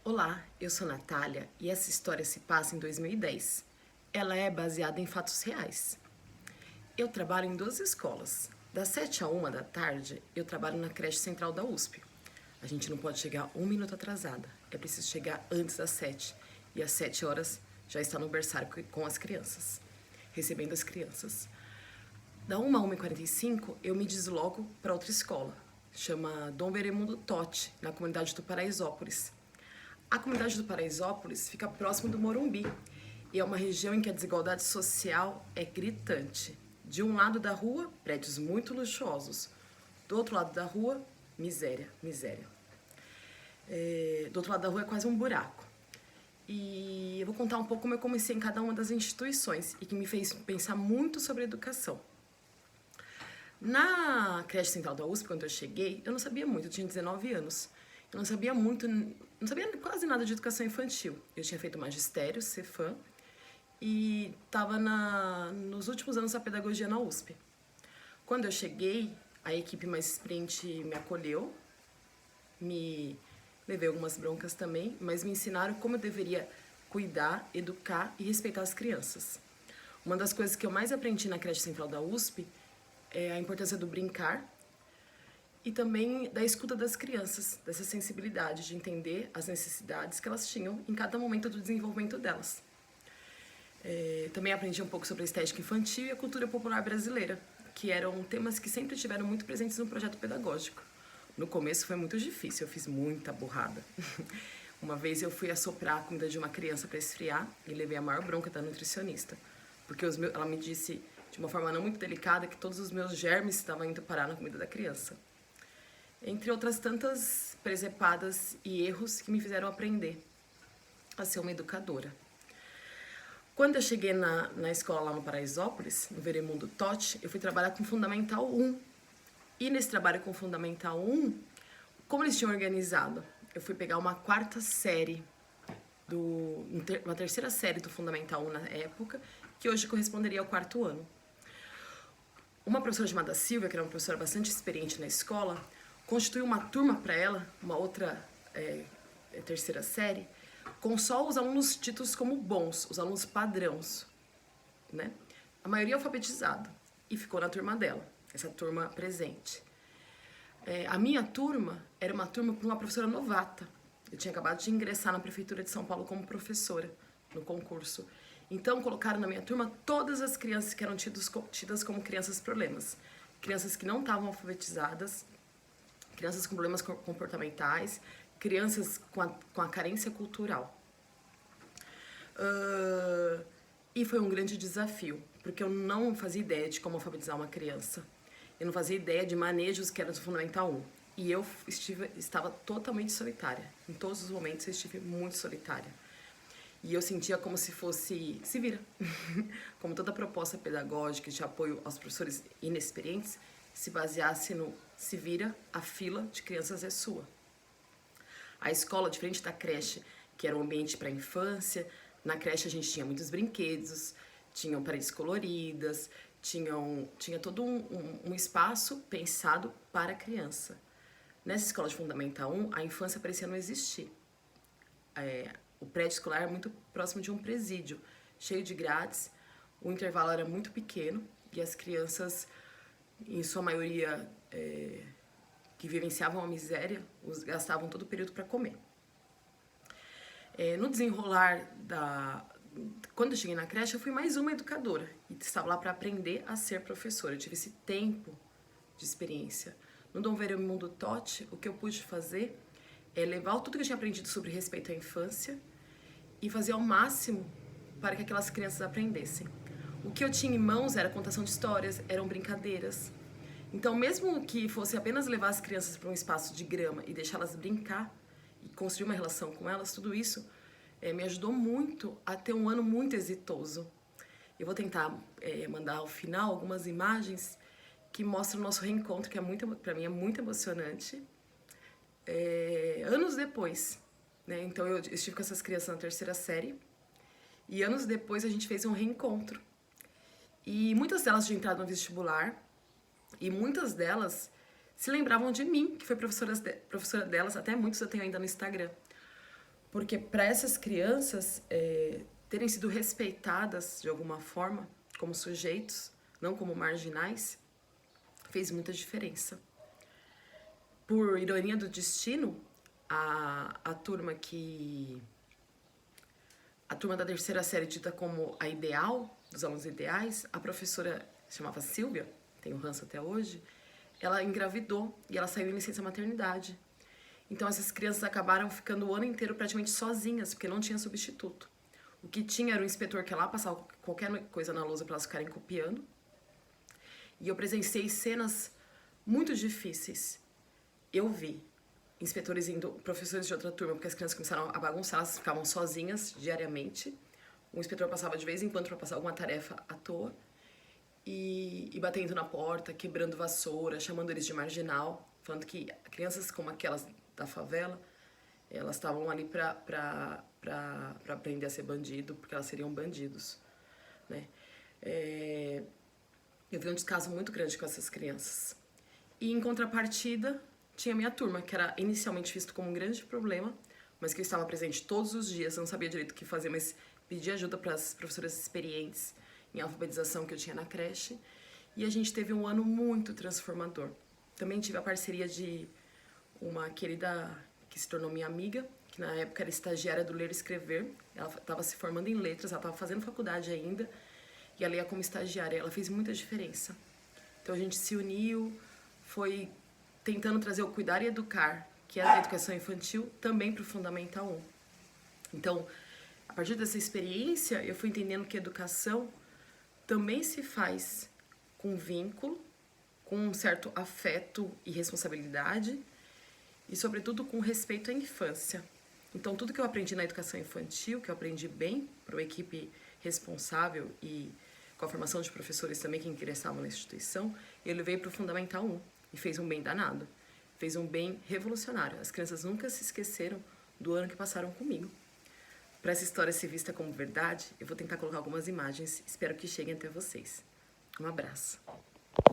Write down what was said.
Olá, eu sou Natália e essa história se passa em 2010. Ela é baseada em fatos reais. Eu trabalho em duas escolas. Das 7 a 1 da tarde, eu trabalho na creche central da USP. A gente não pode chegar um minuto atrasada. É preciso chegar antes das 7. E às 7 horas já está no berçário com as crianças, recebendo as crianças. Da 1 a 1h45, eu me desloco para outra escola. Chama Dom Veremundo Totti, na comunidade do Paraisópolis. A comunidade do Paraisópolis fica próximo do Morumbi e é uma região em que a desigualdade social é gritante. De um lado da rua, prédios muito luxuosos. Do outro lado da rua, miséria, miséria. Do outro lado da rua é quase um buraco. E eu vou contar um pouco como eu comecei em cada uma das instituições e que me fez pensar muito sobre educação. Na creche central da USP, quando eu cheguei, eu não sabia muito, eu tinha 19 anos. Eu não sabia quase nada de educação infantil. Eu tinha feito magistério, Cefam, e estava nos últimos anos da pedagogia na USP. Quando eu cheguei, a equipe mais experiente me acolheu, me levei algumas broncas também, mas me ensinaram como eu deveria cuidar, educar e respeitar as crianças. Uma das coisas que eu mais aprendi na creche central da USP é a importância do brincar e também da escuta das crianças, dessa sensibilidade de entender as necessidades que elas tinham em cada momento do desenvolvimento delas. Também aprendi um pouco sobre a estética infantil e a cultura popular brasileira, que eram temas que sempre estiveram muito presentes no projeto pedagógico. No começo foi muito difícil, eu fiz muita burrada. Uma vez eu fui assoprar a comida de uma criança para esfriar e levei a maior bronca da nutricionista, porque ela me disse de uma forma não muito delicada que todos os meus germes estavam indo parar na comida da criança. Entre outras tantas presepadas e erros que me fizeram aprender a ser uma educadora. Quando eu cheguei na escola lá no Paraisópolis, no Veremundo Totti, eu fui trabalhar com Fundamental 1. E nesse trabalho com Fundamental 1, como eles tinham organizado? Eu fui pegar uma terceira série do Fundamental 1 na época, que hoje corresponderia ao 4º ano. Uma professora chamada Silvia, que era uma professora bastante experiente na escola, constituiu uma turma para ela, uma outra terceira série, com só os alunos tidos como bons, os alunos padrões, né? A maioria alfabetizada, e ficou na turma dela, essa turma presente. A minha turma era uma turma com uma professora novata. Eu tinha acabado de ingressar na Prefeitura de São Paulo como professora, no concurso. Então, colocaram na minha turma todas as crianças que eram tidas como crianças problemas. Crianças que não estavam alfabetizadas, crianças com problemas comportamentais, crianças com a carência cultural. E foi um grande desafio, porque eu não fazia ideia de como alfabetizar uma criança. Eu não fazia ideia de manejos que eram do Fundamental 1. E eu estava totalmente solitária. Em todos os momentos eu estive muito solitária. E eu sentia como se fosse se vira. Como toda proposta pedagógica de apoio aos professores inexperientes se baseasse no se vira, a fila de crianças é sua. A escola, diferente da creche, que era um ambiente para a infância, na creche a gente tinha muitos brinquedos, tinham paredes coloridas, tinha todo um espaço pensado para a criança. Nessa escola de Fundamental 1, a infância parecia não existir. O prédio escolar era muito próximo de um presídio, cheio de grades, o intervalo era muito pequeno e as crianças, em sua maioria, que vivenciavam a miséria, gastavam todo o período para comer. No desenrolar quando eu cheguei na creche, eu fui mais uma educadora e estava lá para aprender a ser professora. Eu tive esse tempo de experiência. No Dom Veremundo Totti, o que eu pude fazer é levar tudo que eu tinha aprendido sobre respeito à infância e fazer ao máximo para que aquelas crianças aprendessem. O que eu tinha em mãos era contação de histórias, eram brincadeiras. Então, mesmo que fosse apenas levar as crianças para um espaço de grama e deixá-las brincar e construir uma relação com elas, tudo isso me ajudou muito a ter um ano muito exitoso. Eu vou tentar mandar ao final algumas imagens que mostram o nosso reencontro, que para mim é muito emocionante. Anos depois, né? Então eu estive com essas crianças na terceira série e anos depois a gente fez um reencontro. E muitas delas tinham entrado no vestibular e muitas delas se lembravam de mim, que foi professora delas, até muitos eu tenho ainda no Instagram. Porque para essas crianças terem sido respeitadas de alguma forma como sujeitos, não como marginais, fez muita diferença. Por ironia do destino, a turma da terceira série dita como a ideal, dos alunos ideais, a professora chamava Silvia, tem o ranço até hoje, ela engravidou e ela saiu em licença maternidade. Então essas crianças acabaram ficando o ano inteiro praticamente sozinhas, porque não tinha substituto. O que tinha era um inspetor que ia lá passar qualquer coisa na lousa para elas ficarem copiando. E eu presenciei cenas muito difíceis. Eu vi inspetores indo, professores de outra turma, porque as crianças começaram a bagunçar, elas ficavam sozinhas diariamente. O inspetor passava de vez em quando para passar alguma tarefa à toa. E batendo na porta, quebrando vassoura, chamando eles de marginal, falando que crianças como aquelas da favela, elas estavam ali para aprender a ser bandido, porque elas seriam bandidos, né? Eu vi um descaso muito grande com essas crianças. E em contrapartida, tinha a minha turma, que era inicialmente visto como um grande problema, mas que eu estava presente todos os dias, eu não sabia direito o que fazer, mas pedi ajuda para as professoras experientes em alfabetização que eu tinha na creche. E a gente teve um ano muito transformador. Também tive a parceria de uma querida que se tornou minha amiga, que na época era estagiária do Ler e Escrever. Ela estava se formando em letras, ela estava fazendo faculdade ainda, e ela ia como estagiária. Ela fez muita diferença. Então a gente se uniu, foi tentando trazer o Cuidar e Educar, que é da educação infantil, também para o Fundamental 1. Então, a partir dessa experiência, eu fui entendendo que a educação também se faz com vínculo, com um certo afeto e responsabilidade, e, sobretudo, com respeito à infância. Então, tudo que eu aprendi na educação infantil, que eu aprendi bem para uma equipe responsável e com a formação de professores também que ingressavam na instituição, eu levei para o Fundamental 1 e fez um bem danado. Fez um bem revolucionário. As crianças nunca se esqueceram do ano que passaram comigo. Para essa história ser vista como verdade, eu vou tentar colocar algumas imagens. Espero que cheguem até vocês. Um abraço.